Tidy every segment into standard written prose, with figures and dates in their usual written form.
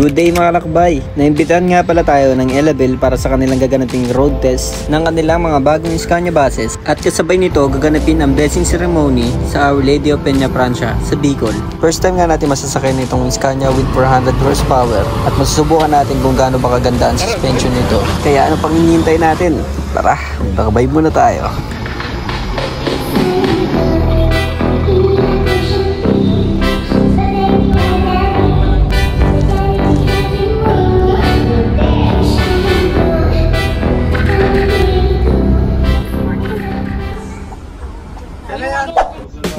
Good day mga lakbay! Naimbitahan nga pala tayo ng Elabel para sa kanilang gaganaping road test ng kanilang mga bagong Scania buses at kasabay nito gaganapin ang blessing ceremony sa Our Lady of Peña Francia sa Bicol. First time nga natin masasakyan itong Scania with 400 horsepower at masusubukan natin kung gaano ba kaganda ang suspension nito. Kaya ano pang hinihintay natin? Tara, takbay muna tayo!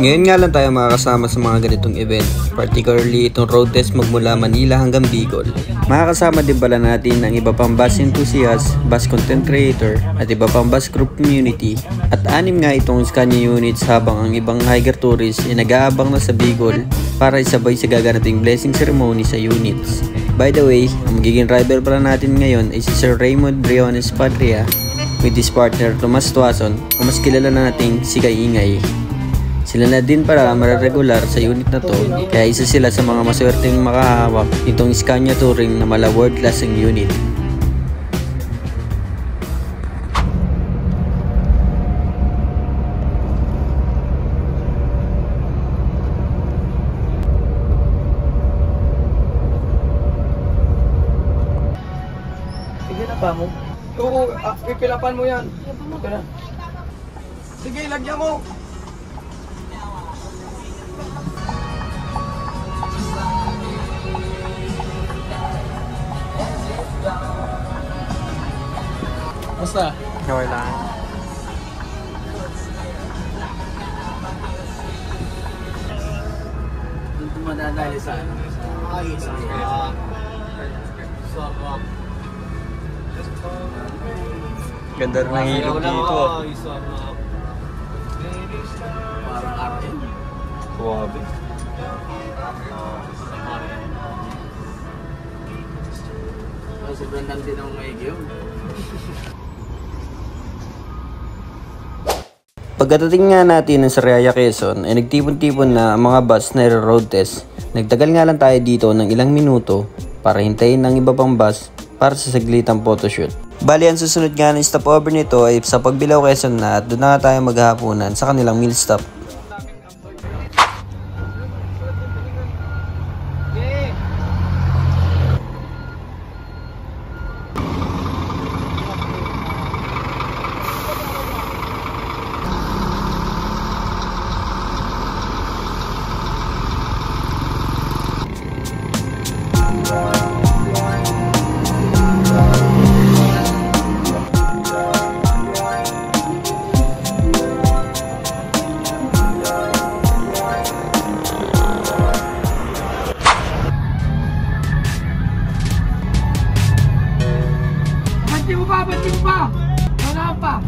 Ngayon nga lang tayo makakasama sa mga ganitong event, particularly itong road test magmula Manila hanggang Bicol. Makakasama din pala natin ang iba pang bus enthusiast, bus content creator at iba pang bus group community. At 6 nga itong Scania units habang ang ibang hiker tourists ay nag-aabang na sa Bicol para isabay sa gaganaping blessing ceremony sa units. By the way, ang magiging driver pala natin ngayon ay si Sir Raymond Briones Patria with his partner Tomas Tuason o mas kilala na nating si Kay Ingay. Sila na din para mararegular sa unit na to, kaya isa sila sa mga maswerteng makahawak itong Scania Touring na mala world class ang unit. Sige na ba mo? Oo, pipilapan mo yan. Sige, lagyan mo. Basta? Okay lang. Dito madadali sa ano? Ay, Ganda rin ng ilog dito. Parang atin. Suwabe. Sobrang dami din ang maigyo. Pagkatating nga natin ng Sariaya, Quezon ay nagtipon-tipon na ang mga bus na road test. Nagtagal nga lang tayo dito ng ilang minuto para hintayin ng iba pang bus para sa saglitang photoshoot. Bali ang susunod nga ng stopover nito ay sa Pagbilao, Quezon na at doon na tayo maghahaponan sa kanilang meal stop. Ba't yung pa? Wala pa.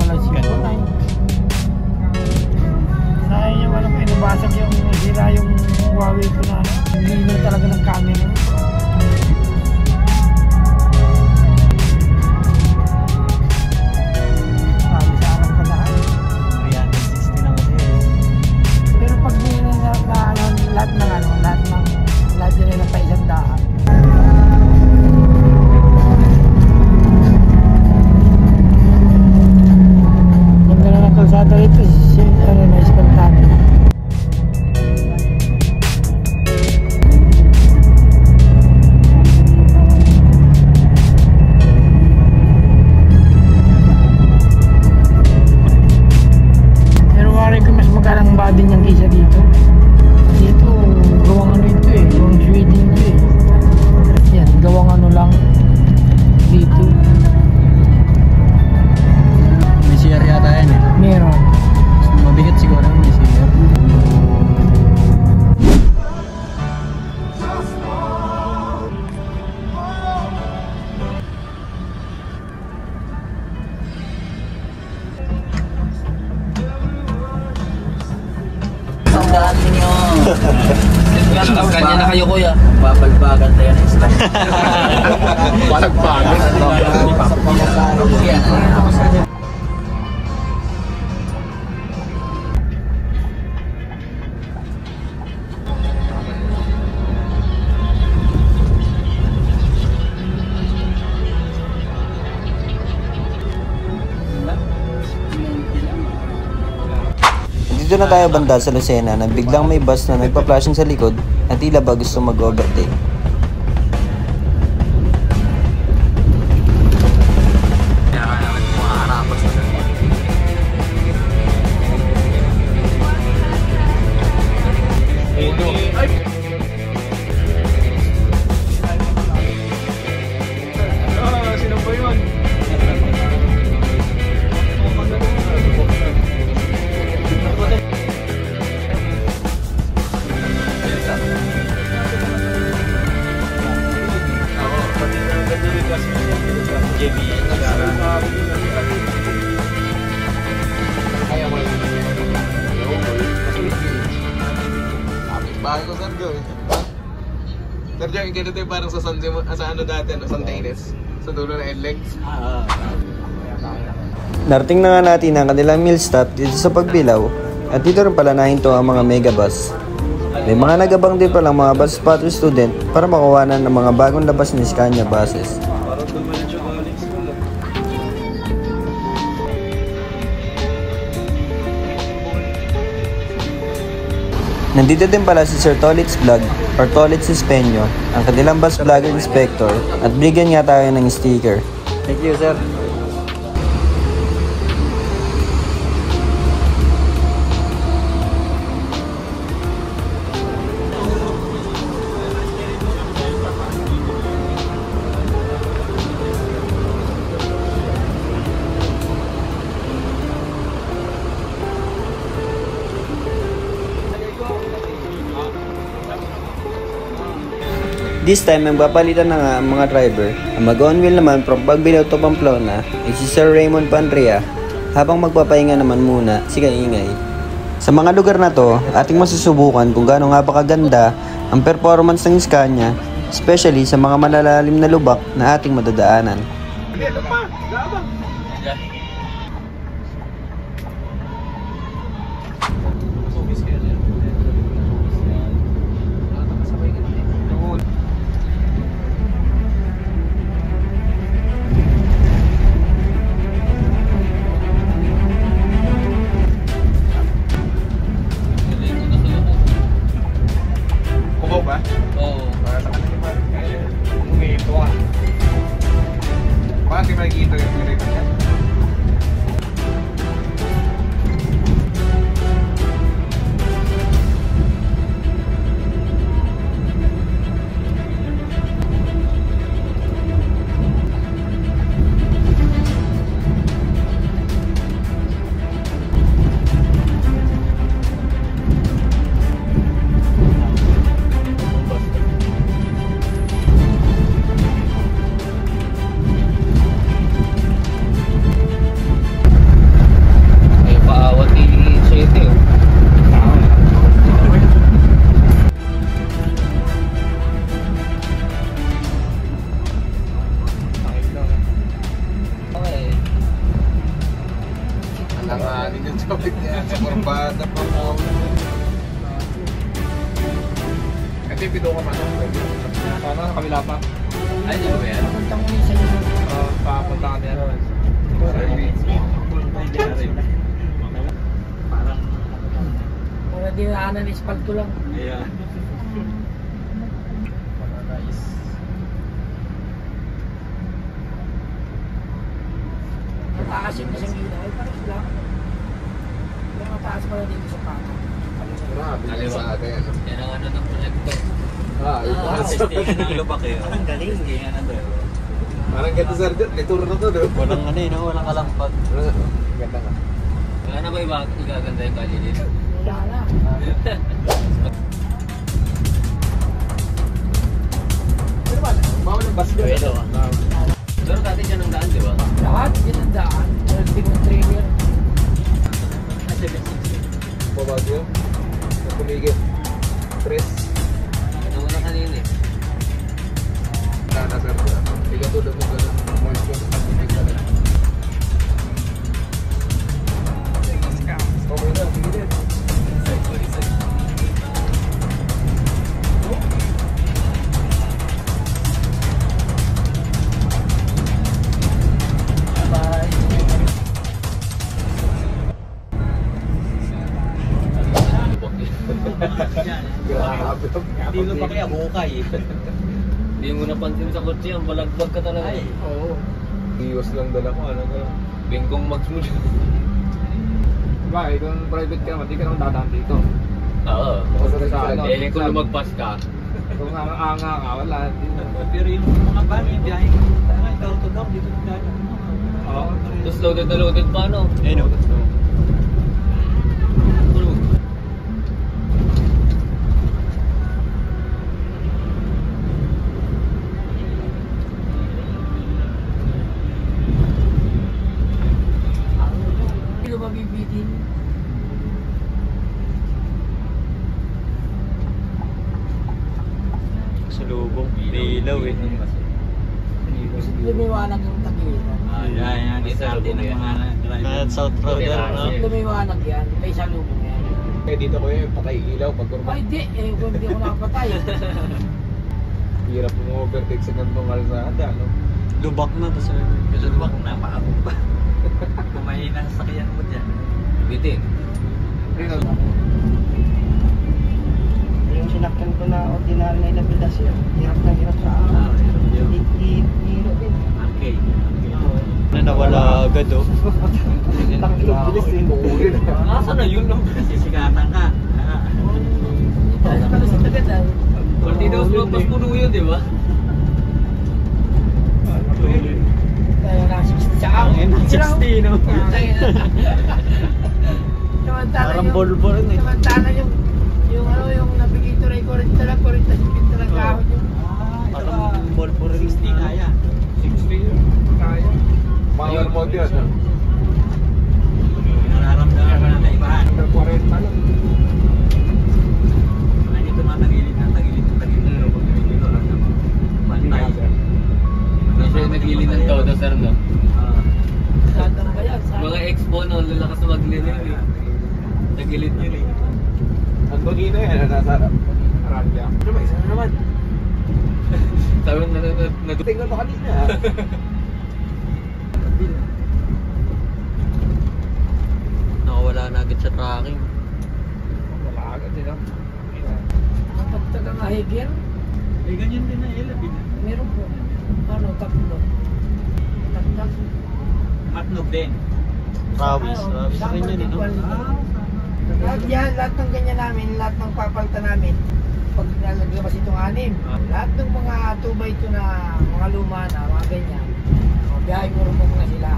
Wala siya. Sayang yung alam ko, inubasag yung hira yung Huawei ko na lino talaga ng camera. Sabi sa alam ko lahat. 360 lang kasi. Pero pag lahat yun ay pa 100. Kalsada ito, na ispantano. Pero wari ko mas magalang body niyang kisa dito. Dito, gawang ano ito eh, gawang Sweden ito eh. Yan, gawang ano lang dito. May CR yata yan eh. Meron. Mabigat siguro may CR. Tandaan ninyo. Kanya na kayo kuya. Babalbagan tayo na isla. Balagbagan? Dito na tayo banda sa Lucena na biglang may bus na nagpa-flashing sa likod at tila ba gusto mag-overtake. Bahay ko, Sergio eh. Sergio, yung ganito yung parang sa ano dati, no? Santa Ines. Sa dulo na NLEX. Narating na nga natin ang kanilang meal stop dito sa Pagbilao at dito rin pala nahinto ang mga megabus. May mga nagabang din palang mga bus spotter student para makuwanan ng mga bagong labas ni Scania buses. Nandito din pala si Sir Tolitz Vlog or Tolitz Espeño, ang kanilang bus vlogger inspector at bigyan nga tayo ng sticker. Thank you, sir. This time, magpapalitan na nga ang mga driver. Ang mag-on wheel naman from Pagbilao to Pamplona ay si Sir Raymond Panria, habang magpapahinga naman muna si Kaingay. Sa mga lugar na to, ating masusubukan kung gaano nga ba kaganda ang performance ng Scania, especially sa mga malalalim na lubak na ating madadaanan. Bakit makikita yung direct niya? Alanganin yung topic niya sa kurbada pa mo. Kasi pido ka man ako. Sana sa kabila pa. Ay, di ba yan? Papunta ko yun sa inyo. Papunta ka niya. Para di naanan, ispag ko lang. Yeah. Mataas yung isang gina. Ay, parang lang. Pero mataas pala dito sa pato. Grabe yung sa atin. Yan ang ano ng projector. Yung Ng lubak eh. Ang galing. Testingan na doon. parang ganda sir, detour na to do. Walang ano no? Walang kalampag. Ganda ka. Wala na ba igaganda yung kali dito? Wala na. Bawal ng bus doon. Pwede ba? Pero dati dyan ang daan, di ba? Lahat, ginandaan. Nagting ng trailer. Ah, 760. Babagyo. Kumigil. Tres. Nauna kanina eh. Sana sir. Tiga tulad mo gano'n. Moist ko sa kumigil ka lang. Okay na, sige din. Grabe. Hindi mo pa kaya bukay. Hindi mo napansin sa kotse yan, balagbag ka talaga. Oo. Iwas lang dala ko, ano ka. Bingkong mags mo dyan. Diba, kung private ka naman, di ka naman dadaan dito. Oo. Kung lumagpas ka. Kung anga ka, wala. Pero yung mga van, yung biyahe ko, door to door, dito na gano'n. Oo. Tapos loaded na loaded pa, no? Ayun o. Kilo mabibitin. Sa lubong, may ilaw eh. Lumiwanag yung tagilan. Yan, disarte ng mga driver. South Roader, no? Lumiwanag yan, may salubong yan. Eh, dito ko yung patay ilaw pag kurma. Ay, di. Eh, kung hindi ko nakapatay. Hirap mo overtake sa gantong kalsada, no? Lubak na, tapos lubak na, paabot pa. Kumain na sa sakyan mo dyan. Bitin. Yung sinakyan ko na ordinary na ilabilasyon, hirap na hirap sa akin. Hihiro din. Okay. Na nawala agad oh. Takilo, bilis din. Asa na yun, no? Sisigatan ka. Ito, nakalusot agad ah. Partidos mas puno yun, di ba? Tayo na 60 sa akin. 60, no? Parang bolbol eh. Samantala yung ano, yung navigator ay 40 lang, 40 lang kahon yung. Parang bolbol 60 kaya. 60 yun. Kaya. Power mode yun, no? Nararamdaman mo na ibahan. Under 40 lang. Hindi tumatagilid na tagilid. Pero pag nagilid ko lang naman. Bantay. Hindi siya nagilid ng todo, sir, no? Satan ba yan? Mga expo, no? Lalakas na maglinig, eh. Nagilid yun, eh. Ang bagino yan, nasa Arabia. Ano ba, isa na naman? Sabi na Tingnan mo kanina. Nakawala na agad sa tracking. Wala agad din, no? Kapagtagang ahigir, Eh, ganyan din na ilabid. meron po. Ano, tatlo. Tatlo. Matnog din. Rawis rin yan, no? Lahat yan, lahat ng ganyan namin, lahat ng papalta namin. Pag nalaglamas itong anim, lahat ng mga 2x2 na mga luma na, mga ganyan, biyahe mo rin na sila.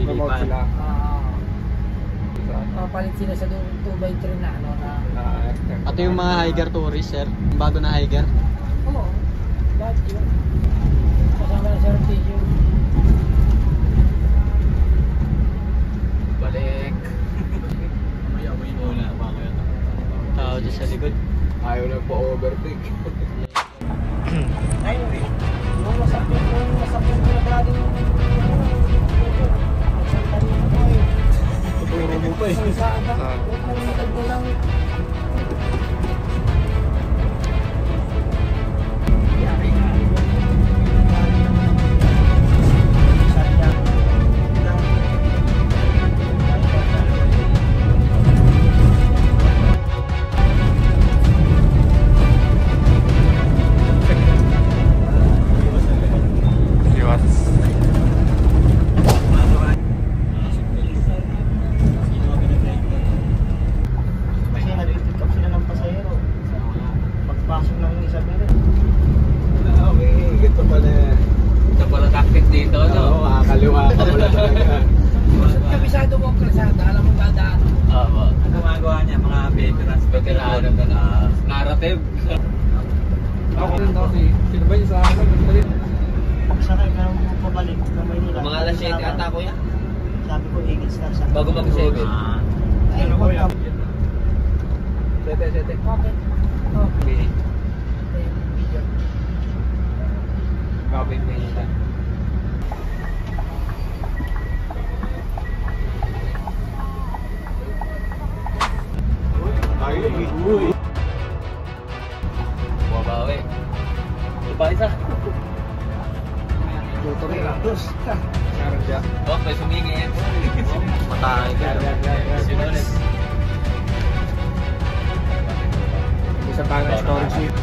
Promote sila. Papalit sila sa 2x3 na ano na. Ito yung mga hiker tourist, sir. Bago na hiker. Oo, lahat yun. Kasama na sa rotation. Balik. Wala pa ako yun. Tao dyan sa likod. Ayaw na po overtake. Anyway, yung masakit na galing yung Tuturo mo pa eh. Kasi nag-pick up sila ng pasahero. Pagpasok ng Isabela. Okay, ganito pala. Ito pala tactic dito, no? Oo, kakaliwa ka pala talaga. Kabisado mo ang kalsada, alam mo dadaan. Oo. Ang gumagawa niya, mga veterans. Veterano ka na. Narrative. Ako rin ako sino ba yung sa akin? Pagsakay ka nang pabalik na Maynila. Mga alas 7 ata, kuya. Sabi ko, Eagle Star sa Bago mag-7. Ay, wag ka. Sete. Okay. Okay. Copy paste. Uy. Bumabawi. Diba isa? Luto rin lang. Meron siya. Oh, may sumingit. Matay ka. Yan. Sinulit. Isa tayo ng storage unit.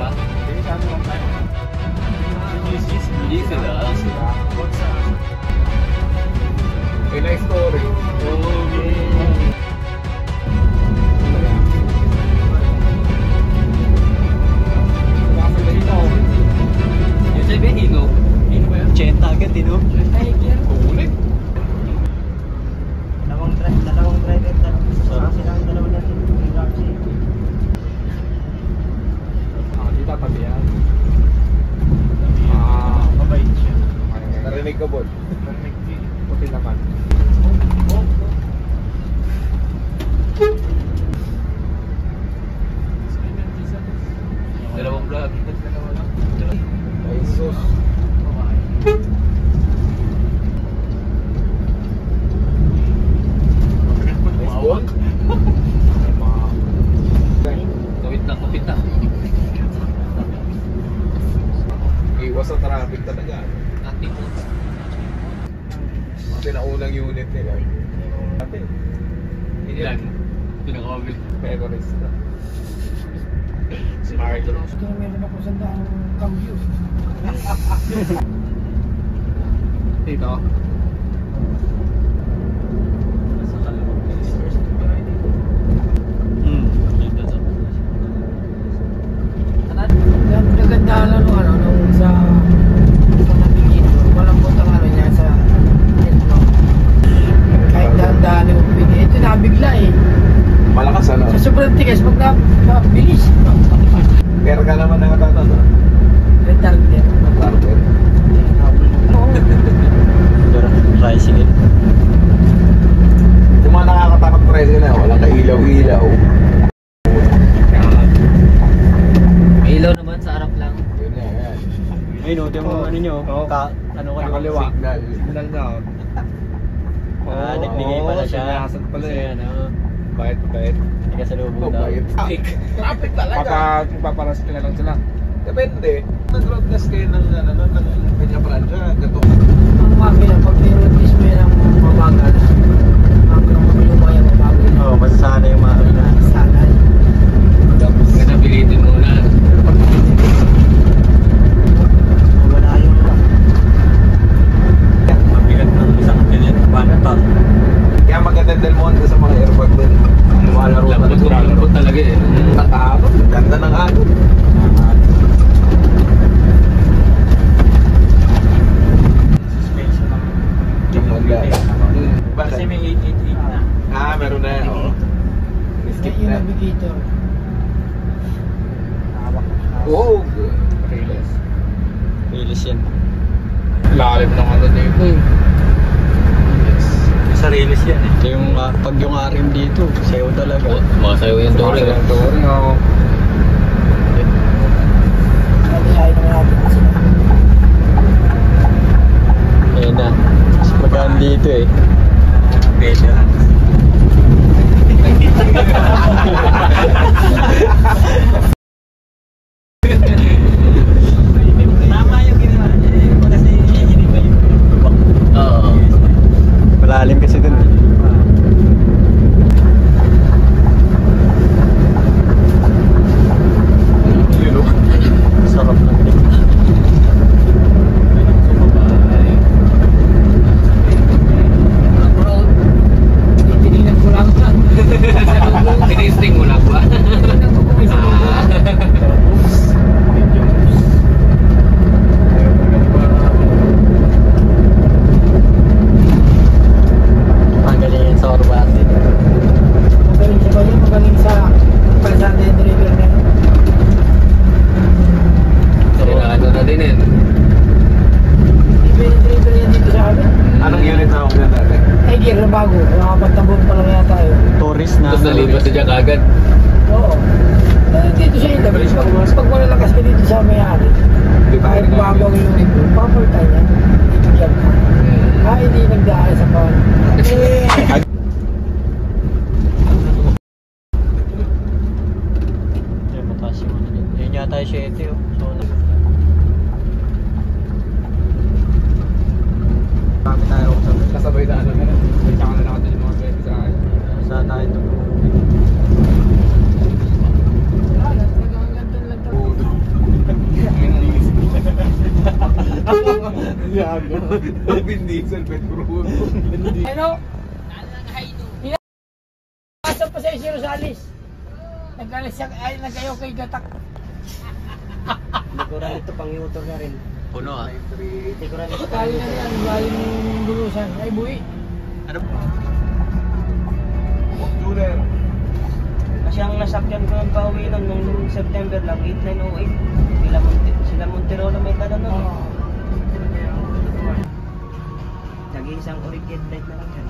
Ba? Hindi, sabi lang tayo. Hindi sila. May nice storage. Yung sabi, Hino. Hino ba yan? Chenta agad din, no? Kulit. Dalawang driver, silang dalawa natin. Dito tabi yan. Mabait siya. Narinig ka, Bod? Narinig siya. Puti naman. Dalawang vlog. Ay, sus. Nice ball. Kapit na. Iwas sa traffic talaga. Ating mo. Kasi naunang unit nila. Ate. Ilan? Pinakawabil. Memories na. Smart. Gusto na meron ako sandang cambio. Dito. Nagandahan lang nung sa navigation. Malambot ang ano niya sa ito. Kahit dahan-dahan yung bigay. Ito nabigla eh. Malakas ano? Sa sobrang tigas, pag nabilis. Pero ka naman nakatatas ah. Retarded. Target. Oo. Tricycle. Yung mga nakakatakot presyo na, walang kailaw-ilaw. May ilaw naman sa harap lang. Yun na yan. Ayun, no, yung ano nyo, ano kaliwa? Signal. Signal na. Ah, nagbigay pala siya. Sinasan pala Kasi eh. ano, Bait. nagkasalubong daw. Mabait. Traffic talaga. Baka paparas ka na lang sila. Depende. Nag-road test kayo ng Peña-Francia. Gato. Ang makina, pag may road test mo yan ang mabagal. Hanggang lumaya mabagal. Oo, masasana yung mga na. Sanay. Kaya nabilitin muna. Wala yung Mabigat ng isang ganyan, banatan. Kaya maganda Del Monte sa mga airbag din. Lumalaro Lambot talaga eh. Takapot. Ganda ng alon. Suspension ng Yung magla. Kasi may 888 na. Ah, meron na. Oo. Skip Yung na. navigator. Oo. Riles. Release yan. Lalim ng ano dito eh. Sa release yan eh. Ito yung, pag yung RM dito, sayo talaga. Makasayaw yung touring. Yung touring ako. Nalihain naman natin kasi. Ayun na. Mas magaan dito eh. Veteran. Tama yung ginawa niya. Kasi hindi ba yung lubak? Oo. Malalim kasi dun. Sarap ng tingnan. Tinignan ko lang saan. Tinisting mo lang ba? Magaling yan sa Orbate. Magaling sa bali, magaling sa kalsada yung driver na yun. Ano na din eh. Iba yung driver yan dito sa amin. Anong unit na ako na natin? Ay, gear na bago. Nakapagtambong pa lang yata yun. Tourist na. Tapos nalipas na dyan kagad. Oo. Dito sa Indabris, pag malalakas ka dito sa may-ari, kahit bago ang yung review, papaltay yan. Ibigyan ka. Hindi nagdaan sa pan. Yan, mataas yung ano dyan. Yan yata yung 7 oh. So, Kami tayo kasabay na ano na. Tsaka na natin yung mga pwede sa akin. saan tayo tutulong? Gago. Vin Diesel, Ben Cruz. Ano? Pinasa pa sa si Rosales. Nag-ayaw kay Gatak. Likuran ito pang yutor na rin. Puno ah. Likuran ito pang Galing na yutor. yan, galing Bulusan. Ay, buwi. Tuner. Kasi ang nasakyan ko ng pauwi nun nung September lang, 8908. Sila Montero na may dala nun. Oo. Nag-iisang origate light na lang yan.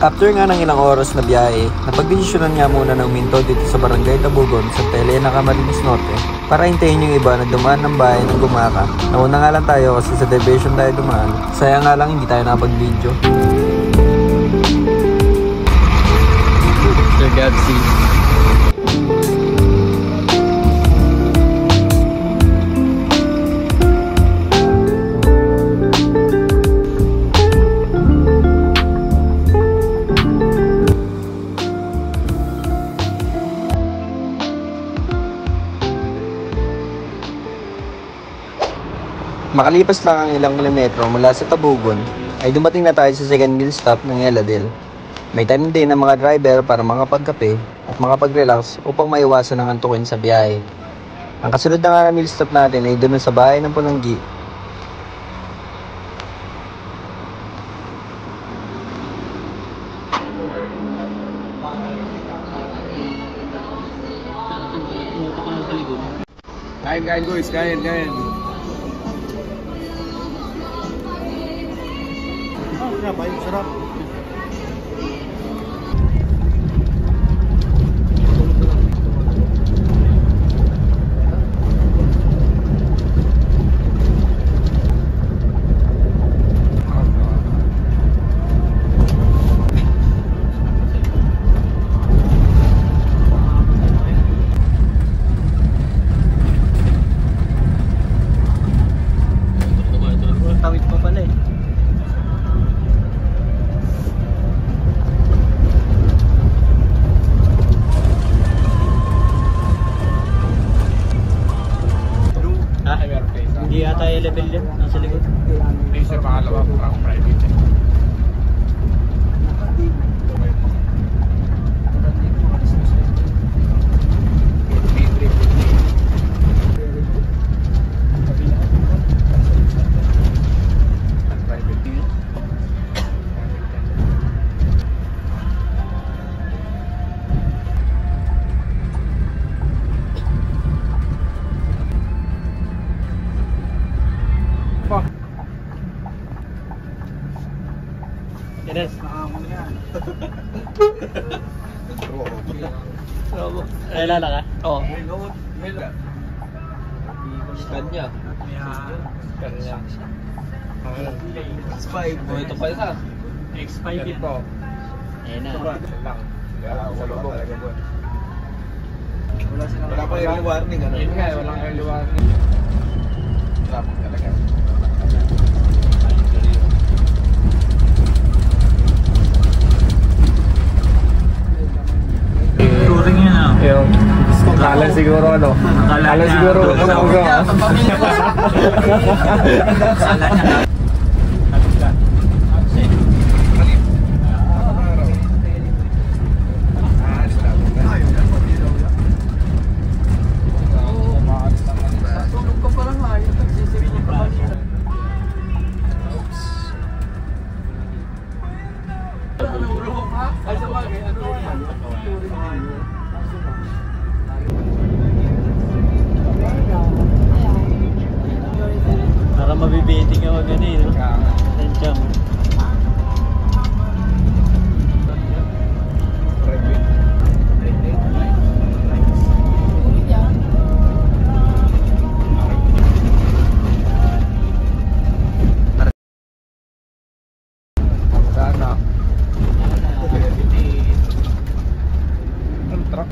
After nga ng ilang oras na biyahe, napagdesisyonan nga muna ng minto dito sa Barangay Tabugon sa Elena, Camarines Norte para hintayin yung iba na dumaan ng bahay ng Gumaka. Nauna nga lang tayo kasi sa division tayo dumaan. Sayang nga lang hindi tayo nakapag-video. Sir Gadsby. Makalipas lang ang ilang kilometro mula sa Tabugon, ay dumating na tayo sa second meal stop ng Eladil. May time din ng mga driver para makapagkape at makapag-relax upang maiwasan ang antukin sa biyahe. Ang kasunod na nga na meal stop natin ay doon sa bahay ng Punanggi. Kain guys, kain. Sarap. Tawid pa pala eh. Hindi ata yung level yan, nasa likod. Hindi siya pangalawa parang private. Yes. Ay, lala ka? Oo. Kanya. Kanya. X5. Oh, ito pa isa. X5 yan. Ayan na. Wala pa yung warning, ano? Yun nga, walang early warning. Traffic talaga. Touring yan ah. Yung, kala siguro ano? Kala siguro kumangga. Para mabibiting ka wag ganun, no? Tansya mo. Sana. Ang truck.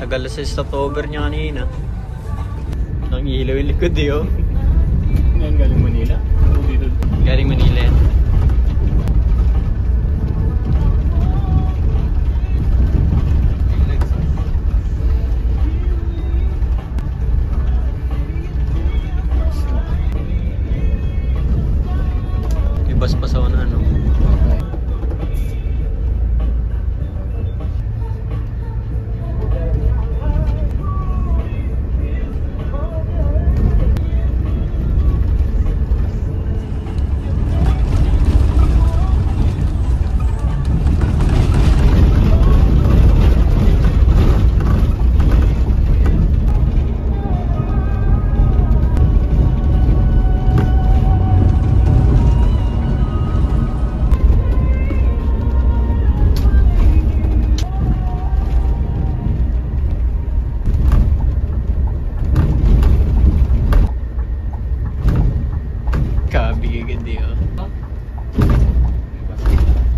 Nagalas sa stopover niya kanina. Nangihilaw yung likod eh, oh. Yan, galing Manila. Dito. Galing Manila yan. Ibas pa sa ano. Kabigigid di oh.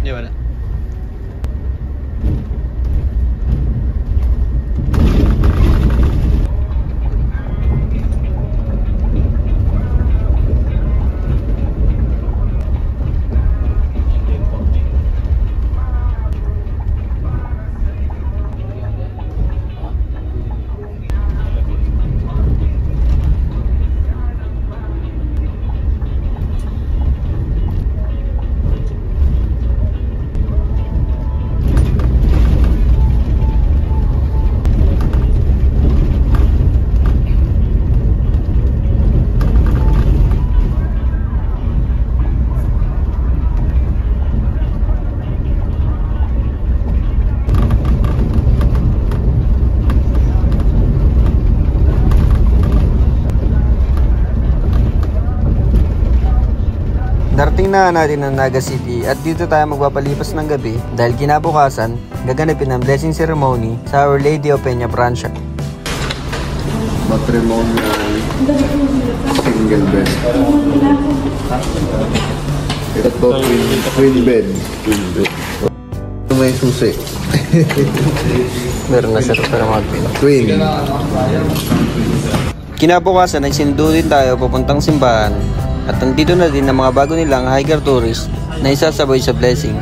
Di wala. Darating na natin ang Naga City at dito tayo magpapalipas ng gabi dahil kinabukasan gaganapin ang blessing ceremony sa Our Lady of Peña Francia. Matrimonial single bed. Ito twin bed. Ito may susi. Meron na sir para mag-pin. Twin. Kinabukasan ay sinundo din tayo papuntang simbahan at nandito na din ang mga bago nilang hiker tourist na isasabay sa blessing.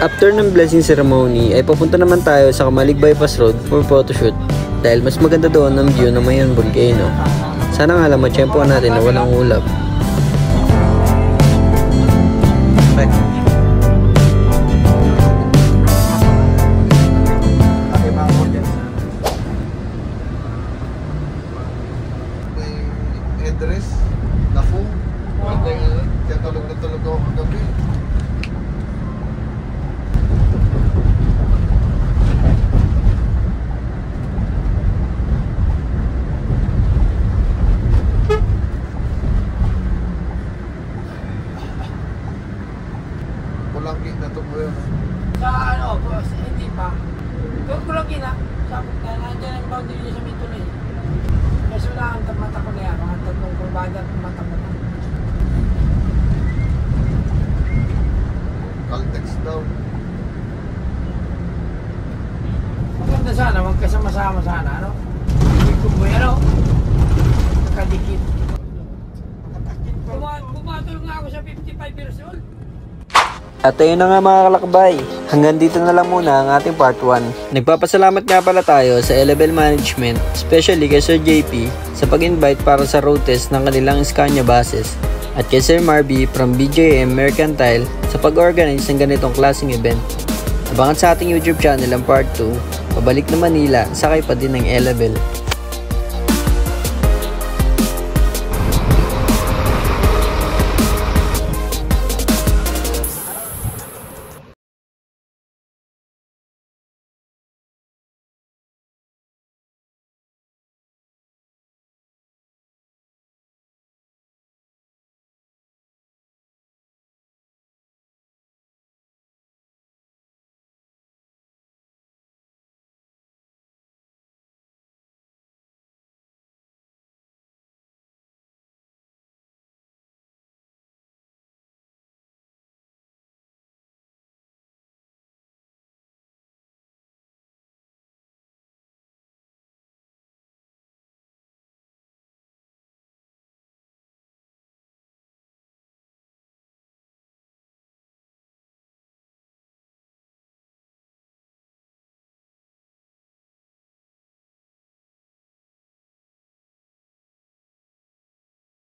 After ng blessing ceremony ay papunta naman tayo sa Kamalig Bypass Road for photoshoot dahil mas maganda doon ang view ng Mayon Volcano. Sana nga lang matsyempoan natin na walang ulap. Address, naku, kaya tulog na tulog ako kagabi. Pulanggi na to po yun. Sa ano, boss, hindi pa. Doon ko lang gina. Sabi na, nandiyan ang boundary niya sa Mituloy. Kasi wala ang mata ko na yan. Mga 3 kurbada at mata ko na. Caltex daw. Maganda sana, magkasama-sama sana, ano? Hindi ko po yan, ano? Nakadikit. Pumatol nga ako sa 55 years old. At ayun na nga mga kalakbay, hanggang dito na lang muna ang ating part 1. Nagpapasalamat nga pala tayo sa Elevel Management, especially kay Sir JP sa pag-invite para sa road test ng kanilang Scania buses, at kay Sir Marby from BJM Mercantile sa pag-organize ng ganitong klaseng event. Abangan sa ating YouTube channel ang part 2, pabalik na Manila, sakay pa din ng Elevel.